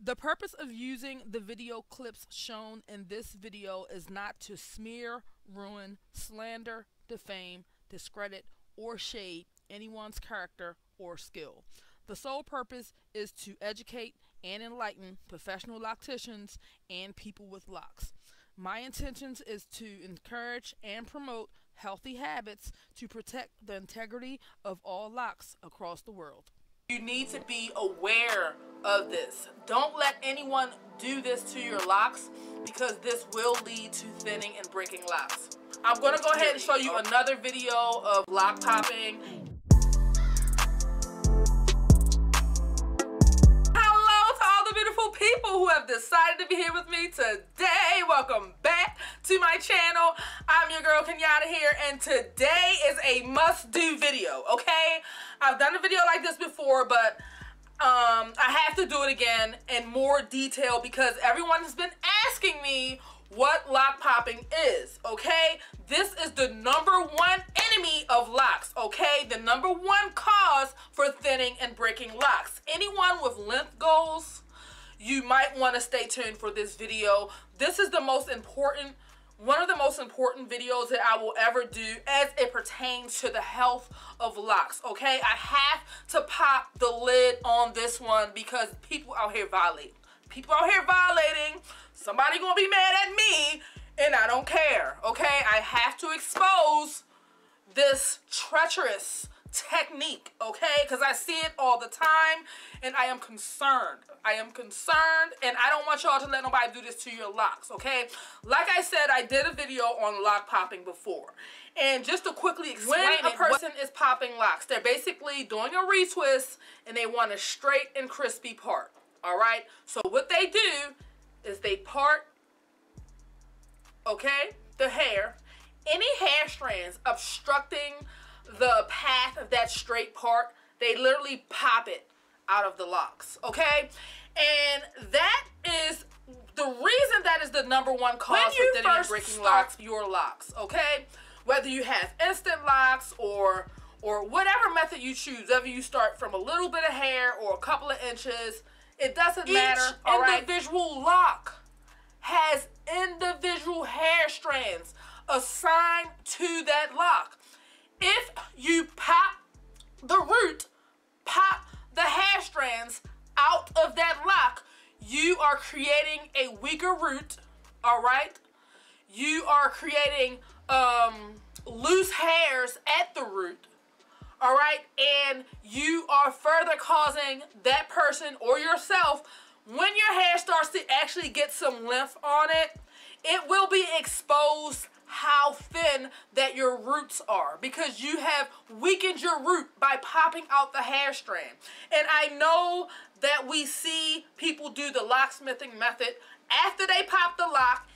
The purpose of using the video clips shown in this video is not to smear, ruin, slander, defame, discredit, or shade anyone's character or skill. The sole purpose is to educate and enlighten professional locticians and people with locks. My intentions is to encourage and promote healthy habits to protect the integrity of all locks across the world. You need to be aware of this. Don't let anyone do this to your locks, because this will lead to thinning and breaking locks. I'm going to go ahead and show you another video of lock popping. Hello to all the beautiful people who have decided to be here with me today. Welcome back to my channel. I'm your girl Kenyatta here, and today is a must-do video, okay? I've done a video like this before, but I have to do it again in more detail because everyone has been asking me what lock popping is, okay? This is the #1 enemy of locks, okay? The #1 cause for thinning and breaking locks. Anyone with length goals, you might want to stay tuned for this video. This is the most important, one of the most important videos that I will ever do as it pertains to the health of locks, okay? I have to pop the lid on this one because people out here violating. People out here violating. Somebody gonna be mad at me, and I don't care, okay? I have to expose this treacherous technique, okay? Because I see it all the time, and I am concerned. I am concerned, and I don't want y'all to let nobody do this to your locks, okay? Like I said, I did a video on lock popping before, and just to quickly explain when a person is popping locks, they're basically doing a retwist, and they want a straight and crispy part, all right? So what they do is they part, okay, the hair. Any hair strands obstructing the path of that straight part, they literally pop it out of the locks, okay? And that is the reason that is the #1 cause for thinning and breaking locks, your locks, okay? Whether you have instant locks or whatever method you choose, whether you start from a little bit of hair or a couple of inches, it doesn't matter, all right? Each individual lock has individual hair strands assigned to that lock. If you pop the root, pop the hair strands out of that lock, you are creating a weaker root, all right? You are creating loose hairs at the root, all right? And you are further causing that person or yourself, when your hair starts to actually get some length on it, it will be exposed how thin that your roots are, because you have weakened your root by popping out the hair strand. And I know that we see people do the locksmithing method after they pop the lock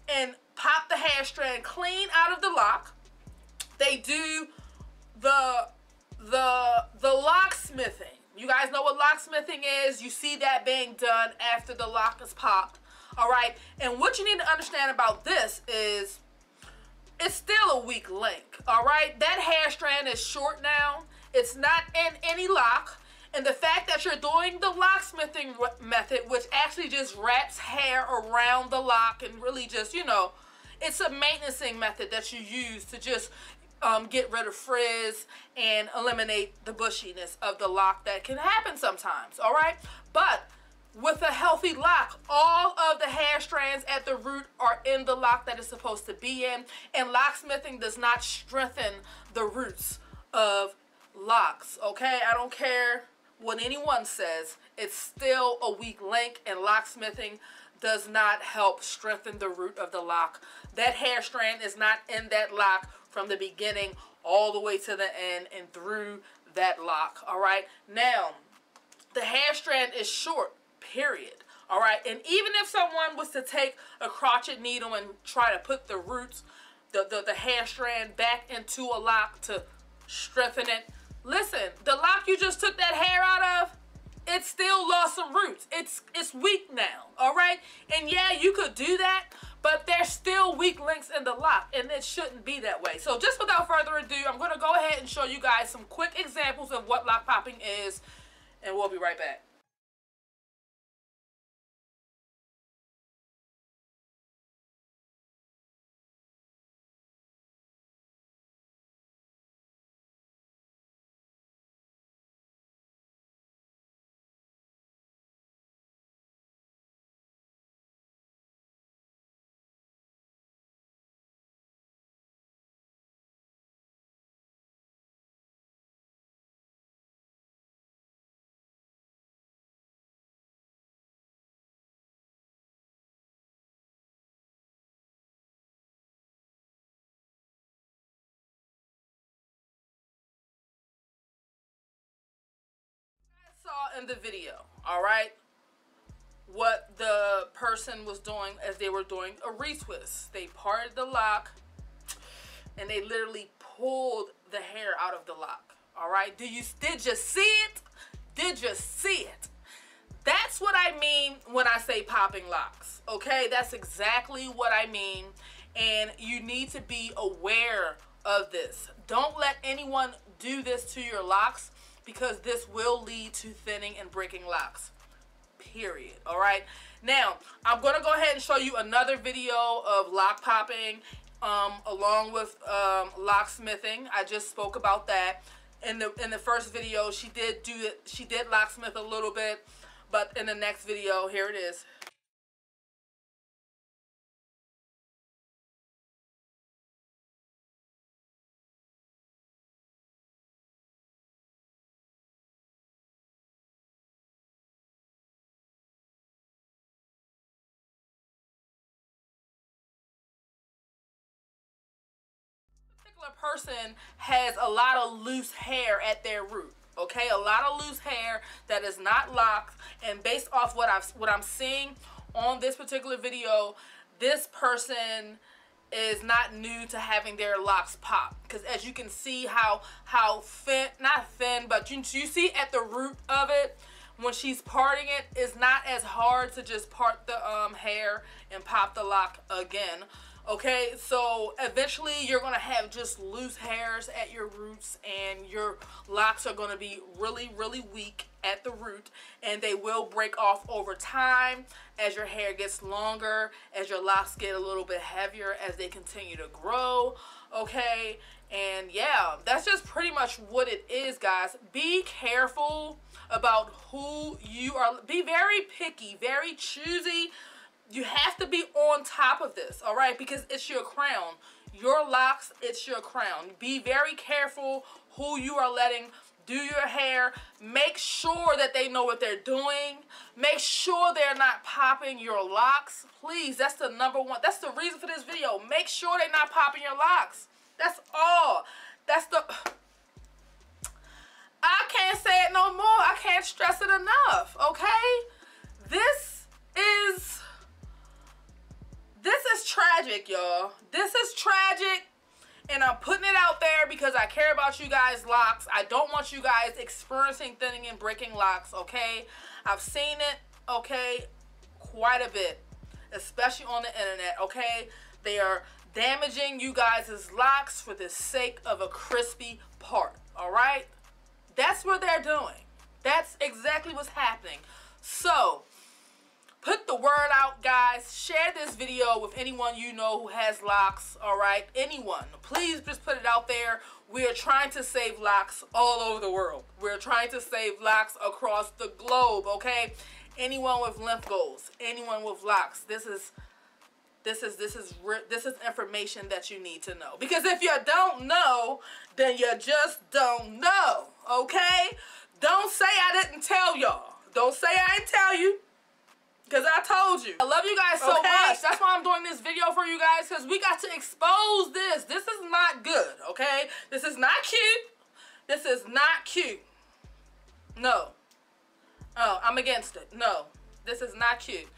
and pop the hair strand clean out of the lock. They do the locksmithing. You guys know what locksmithing is. You see that being done after the lock is popped, all right? And what you need to understand about this is it's still a weak link, all right? That hair strand is short now. It's not in any lock. And the fact that you're doing the locksmithing method, which actually just wraps hair around the lock and really just, you know, it's a maintenancing method that you use to just get rid of frizz and eliminate the bushiness of the lock that can happen sometimes, all right? But with a healthy lock, all of the hair strands at the root are in the lock that it's supposed to be in, and locksmithing does not strengthen the roots of locks, okay? I don't care what anyone says, it's still a weak link, and locksmithing does not help strengthen the root of the lock. That hair strand is not in that lock from the beginning all the way to the end and through that lock, all right? Now, the hair strand is short, period, all right? And even if someone was to take a crochet needle and try to put the roots, the hair strand back into a lock to strengthen it, listen, the lock you just took that hair out of, it still lost some roots. It's weak now, all right? And yeah, you could do that, but there's still weak links in the lock, and it shouldn't be that way. So just without further ado, I'm going to go ahead and show you guys some quick examples of what lock popping is, and we'll be right back. in the video, all right, what the person was doing as they were doing a retwist. They parted the lock and they literally pulled the hair out of the lock, all right? Did you see it? Did you see it? That's what I mean when I say popping locks, okay? That's exactly what I mean, and you need to be aware of this. Don't let anyone do this to your locks, because this will lead to thinning and breaking locks, period, all right? Now, I'm going to go ahead and show you another video of lock popping along with locksmithing. I just spoke about that. In the first video, she did locksmith a little bit, but in the next video, here it is. Person has a lot of loose hair at their root, okay? A lot of loose hair that is not locked, and based off what I'm seeing on this particular video, this person is not new to having their locks pop, because as you can see how thin, not thin, but you see at the root of it, when she's parting it, it's not as hard to just part the hair and pop the lock again. Okay, so eventually you're going to have just loose hairs at your roots, and your locks are going to be really, really weak at the root, and they will break off over time as your hair gets longer, as your locks get a little bit heavier as they continue to grow, okay? And yeah, that's just pretty much what it is, guys. Be careful about who you are. Be very picky, very choosy. You have to be on top of this, all right? Because it's your crown. Your locks, it's your crown. Be very careful who you are letting do your hair. Make sure that they know what they're doing. Make sure they're not popping your locks. Please, that's the number one. That's the reason for this video. Make sure they're not popping your locks. That's all. That's the... I can't say it no more. I can't stress it enough, okay? This is tragic, y'all. This is tragic, and I'm putting it out there because I care about you guys' locks. I don't want you guys experiencing thinning and breaking locks, okay? I've seen it, okay, quite a bit, especially on the internet, okay? They are damaging you guys' locks for the sake of a crispy part, all right? That's what they're doing. That's exactly what's happening. So, put the word out, guys. Share this video with anyone you know who has locks, all right? Anyone. Please just put it out there. We are trying to save locks all over the world. We're trying to save locks across the globe, okay? Anyone with lymph goals, anyone with locks. This is information that you need to know. Because if you don't know, then you just don't know, okay? Don't say I didn't tell y'all. Don't say I didn't tell you. Because I told you. I love you guys so much. That's why I'm doing this video for you guys, because we got to expose this. This is not good, okay? This is not cute. This is not cute. No. Oh, I'm against it. No. This is not cute.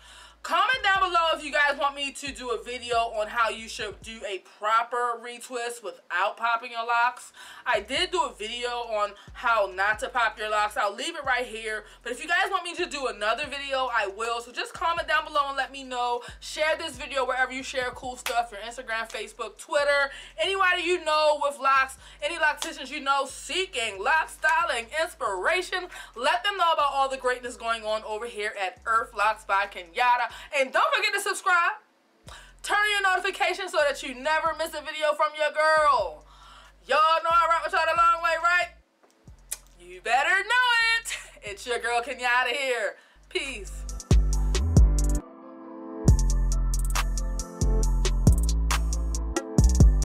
Comment down below if you guys want me to do a video on how you should do a proper retwist without popping your locks. I did do a video on how not to pop your locks. I'll leave it right here. But if you guys want me to do another video, I will. So just comment down below and let me know. Share this video wherever you share cool stuff. Your Instagram, Facebook, Twitter. Anybody you know with locks, any locticians you know seeking lock styling inspiration, let them know about all the greatness going on over here at Earth Locks by Kenyatta. And don't forget to subscribe. Turn on your notifications so that you never miss a video from your girl. Y'all know I rock with y'all the long way, right? You better know it. It's your girl Kenyatta here. Peace.